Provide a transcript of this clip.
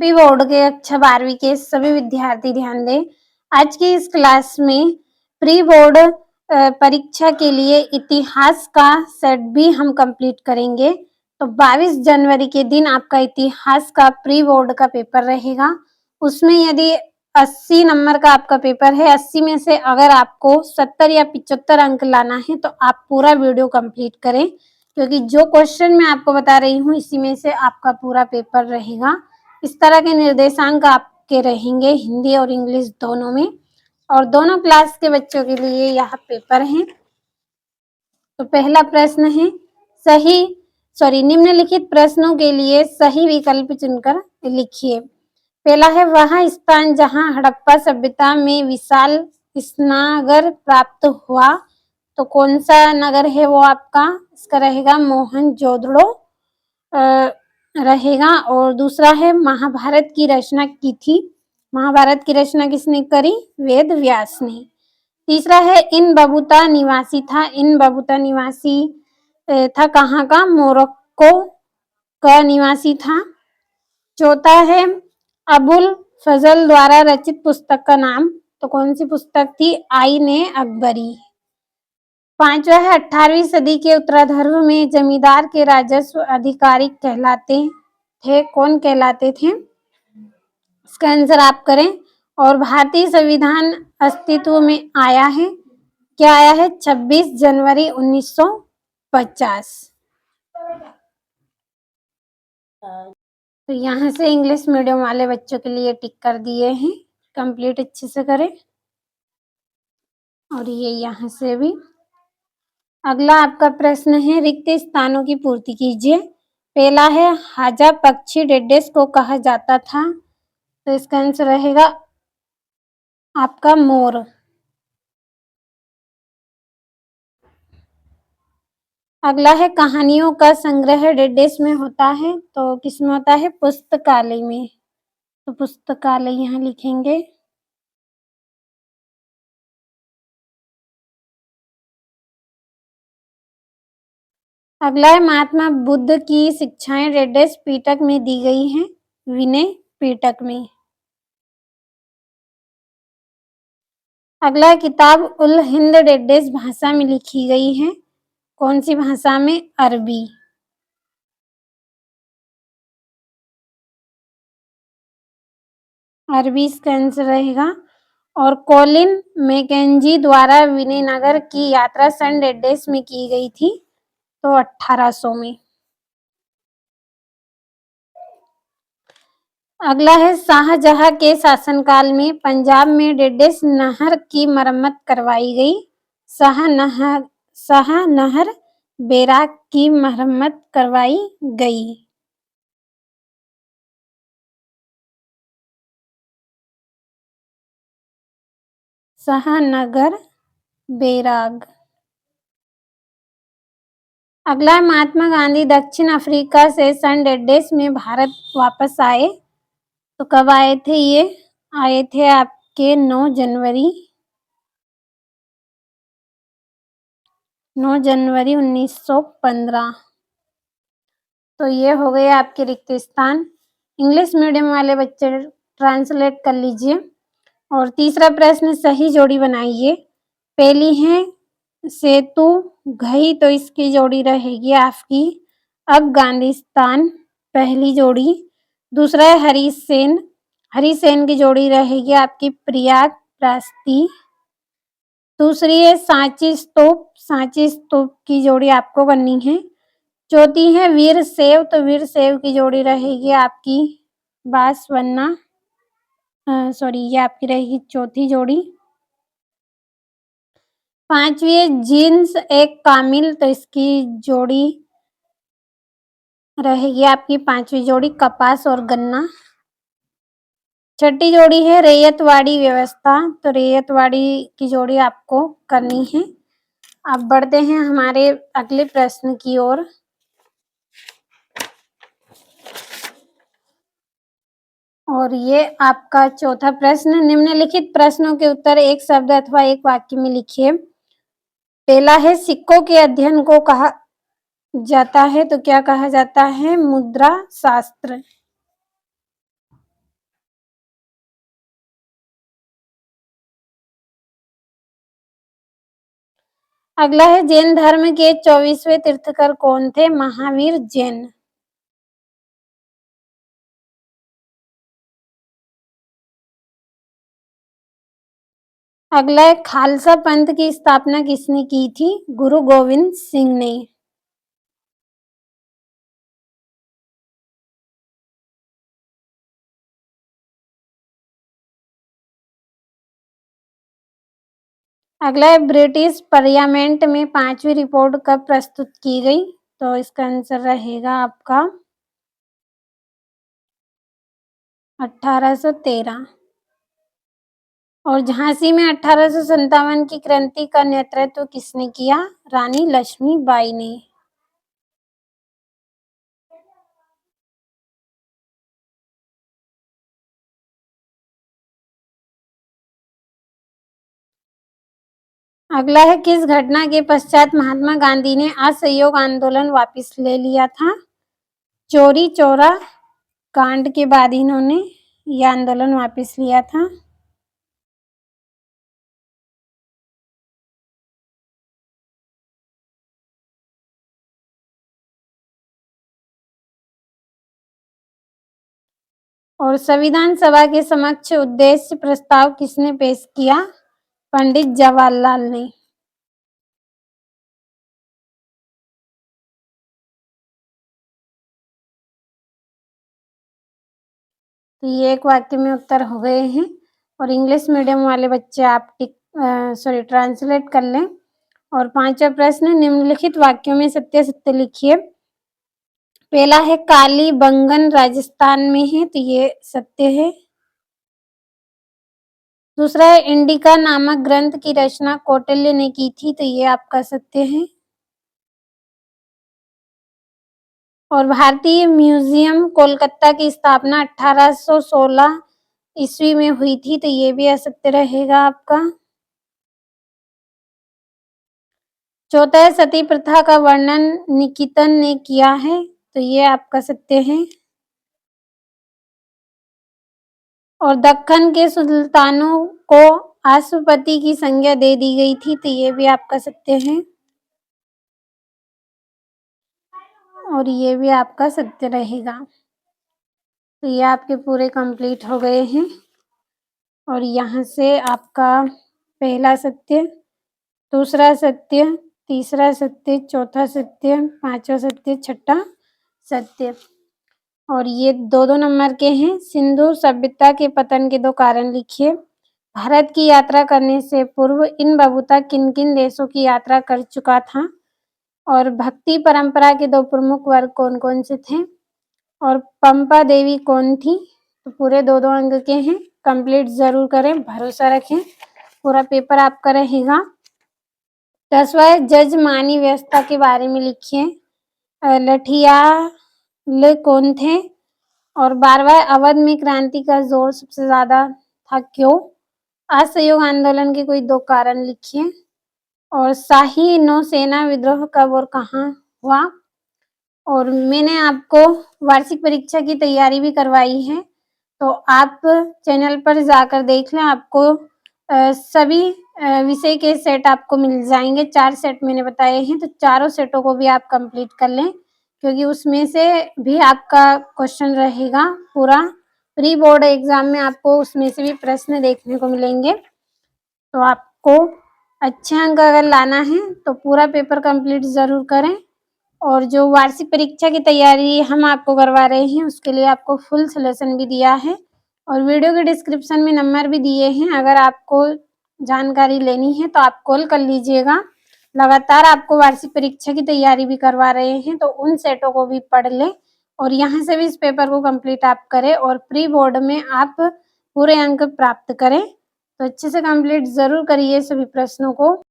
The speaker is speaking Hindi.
एमपी बोर्ड के कक्षा 12वीं के सभी विद्यार्थी ध्यान दें। आज की इस क्लास में प्री बोर्ड परीक्षा के लिए इतिहास का सेट भी हम कंप्लीट करेंगे। तो 22 जनवरी के दिन आपका इतिहास का प्री बोर्ड का पेपर रहेगा। उसमें यदि 80 नंबर का आपका पेपर है, 80 में से अगर आपको 70 या 75 अंक लाना है तो आप पूरा वीडियो कंप्लीट करें, क्योंकि जो क्वेश्चन मैं आपको बता रही हूँ इसी में से आपका पूरा पेपर रहेगा। इस तरह के निर्देशांक आपके रहेंगे हिंदी और इंग्लिश दोनों में, और दोनों क्लास के बच्चों के लिए यह पेपर है। तो पहला प्रश्न है निम्नलिखित प्रश्नों के लिए सही विकल्प चुनकर लिखिए। पहला है, वह स्थान जहां हड़प्पा सभ्यता में विशाल स्नानघर प्राप्त हुआ, तो कौन सा नगर है वो आपका? इसका रहेगा मोहनजोदड़ो रहेगा। और दूसरा है, महाभारत की रचना की थी। महाभारत की रचना किसने करी? वेद व्यास ने। तीसरा है, इन बबूता निवासी था। इन बबूता निवासी था कहाँ का? मोरक्को का निवासी था। चौथा है, अबुल फजल द्वारा रचित पुस्तक का नाम, तो कौन सी पुस्तक थी? आईने अकबरी। पांचवा है, 18वीं सदी के उत्तरार्ध में जमींदार के राजस्व अधिकारी कहलाते थे। कौन कहलाते थे? इसका आंसर आप करें। और भारतीय संविधान अस्तित्व में आया है, क्या आया है? 26 जनवरी 1950। तो यहाँ से इंग्लिश मीडियम वाले बच्चों के लिए टिक कर दिए हैं, कंप्लीट अच्छे से करें। और ये यहाँ से भी। अगला आपका प्रश्न है, रिक्त स्थानों की पूर्ति कीजिए। पहला है, हाजा पक्षी डेडेस को कहा जाता था, तो इसका आंसर रहेगा आपका मोर। अगला है, कहानियों का संग्रह डेडेस में होता है, तो किसमें होता है? पुस्तकालय में। तो पुस्तकालय यहाँ लिखेंगे। अगला है, महात्मा बुद्ध की शिक्षाएं डेडेस पीटक में दी गई हैं, विनय पीटक में। अगला किताब उल हिंद डेडेस भाषा में लिखी गई है, कौन सी भाषा में? अरबी। अरबी इसका आंसर रहेगा। और कोलिन मैकेंजी द्वारा विनयनगर की यात्रा सन डेडेस में की गई थी, तो 1800 में। अगला है, शाहजहां के शासनकाल में पंजाब में डेडेस नहर की मरम्मत करवाई गई। शाहनहर बैराक की मरम्मत करवाई गई। शाहनगर बैराग। अगला, महात्मा गांधी दक्षिण अफ्रीका से सन डेडेस में भारत वापस आए, तो कब आए थे? ये आए थे आपके 9 जनवरी 1915। तो ये हो गए आपके रिक्त स्थान। इंग्लिश मीडियम वाले बच्चे ट्रांसलेट कर लीजिए। और तीसरा प्रश्न, सही जोड़ी बनाइए। पहली है सेतु घई, तो इसकी जोड़ी रहेगी आपकी अफगानिस्तान, पहली जोड़ी। दूसरा है हरिसेन, हरिसेन की जोड़ी रहेगी आपकी प्रयाग प्रास्ती। दूसरी है सांची स्तूप, सांची स्तूप की जोड़ी आपको करनी है। चौथी है वीर सेव, तो वीर सेव की जोड़ी रहेगी आपकी बांसवाना, ये आपकी रहेगी चौथी जोड़ी। पांचवी है जीन्स एक कामिल, तो इसकी जोड़ी रहेगी आपकी पांचवी जोड़ी कपास और गन्ना। छठी जोड़ी है रैयतवाड़ी व्यवस्था, तो रैयतवाड़ी की जोड़ी आपको करनी है। अब बढ़ते हैं हमारे अगले प्रश्न की ओर। और ये आपका चौथा प्रश्न, निम्नलिखित प्रश्नों के उत्तर एक शब्द अथवा एक वाक्य में लिखिए। पहला है, सिक्कों के अध्ययन को कहा जाता है, तो क्या कहा जाता है? मुद्रा शास्त्र। अगला है जैन धर्म के 24वें तीर्थकर कौन थे? महावीर जैन। अगला है खालसा पंथ की स्थापना किसने की थी? गुरु गोविंद सिंह ने। अगला है ब्रिटिश पार्लियामेंट में 5वीं रिपोर्ट कब प्रस्तुत की गई? तो इसका आंसर रहेगा आपका 1813। और झांसी में 1857 की क्रांति का नेतृत्व किसने किया? रानी लक्ष्मीबाई ने। अगला है किस घटना के पश्चात महात्मा गांधी ने असहयोग आंदोलन वापस ले लिया था? चोरी चौरा कांड के बाद इन्होंने यह आंदोलन वापस लिया था। और संविधान सभा के समक्ष उद्देश्य प्रस्ताव किसने पेश किया? पंडित जवाहरलाल ने। तो ये एक वाक्य में उत्तर हो गए हैं। और इंग्लिश मीडियम वाले बच्चे आप ट्रांसलेट कर लें। और 5वां प्रश्न निम्नलिखित वाक्यों में सत्य सत्य लिखिए। पहला है कालीबंगन राजस्थान में है, तो ये सत्य है। दूसरा है इंडिका नामक ग्रंथ की रचना कौटिल्य ने की थी, तो ये आपका सत्य है। और भारतीय म्यूजियम कोलकाता की स्थापना 1816 ईस्वी में हुई थी, तो ये भी असत्य रहेगा आपका। चौथा है सती प्रथा का वर्णन निकितन ने किया है, तो ये आपका सत्य है। और दक्कन के सुल्तानों को अश्वपति की संज्ञा दे दी गई थी, तो ये भी आपका सत्य है। और ये भी आपका सत्य रहेगा। तो ये आपके पूरे कंप्लीट हो गए हैं। और यहाँ से आपका पहला सत्य, दूसरा सत्य, तीसरा सत्य, चौथा सत्य, 5वां सत्य, छठा सत्य। और ये 2-2 नंबर के हैं। सिंधु सभ्यता के पतन के 2 कारण लिखिए। भारत की यात्रा करने से पूर्व इन बबूता किन किन देशों की यात्रा कर चुका था? और भक्ति परंपरा के 2 प्रमुख वर्ग कौन कौन से थे? और पंपा देवी कौन थी? तो पूरे 2-2 अंक के हैं। कंप्लीट जरूर करें, भरोसा रखें, पूरा पेपर आपका रहेगा। 10वां जजमानी व्यवस्था के बारे में लिखिए। लठियाल कौन थे? और 12वां अवध में क्रांति का जोर सबसे ज्यादा था, क्यों? असहयोग आंदोलन के कोई 2 कारण लिखिए। और शाही नौसेना विद्रोह कब और कहाँ हुआ? और मैंने आपको वार्षिक परीक्षा की तैयारी भी करवाई है, तो आप चैनल पर जाकर देख लें। आपको सभी विषय के सेट आपको मिल जाएंगे। 4 सेट मैंने बताए हैं, तो चारों सेटों को भी आप कंप्लीट कर लें, क्योंकि उसमें से भी आपका क्वेश्चन रहेगा पूरा। प्री बोर्ड एग्जाम में आपको उसमें से भी प्रश्न देखने को मिलेंगे। तो आपको अच्छे अंक अगर लाना है तो पूरा पेपर कंप्लीट जरूर करें। और जो वार्षिक परीक्षा की तैयारी हम आपको करवा रहे हैं, उसके लिए आपको फुल सॉल्यूशन भी दिया है और वीडियो के डिस्क्रिप्शन में नंबर भी दिए हैं। अगर आपको जानकारी लेनी है तो आप कॉल कर लीजिएगा। लगातार आपको वार्षिक परीक्षा की तैयारी भी करवा रहे हैं, तो उन सेटों को भी पढ़ लें और यहाँ से भी इस पेपर को कंप्लीट आप करें और प्री बोर्ड में आप पूरे अंक प्राप्त करें। तो अच्छे से कंप्लीट जरूर करिए सभी प्रश्नों को।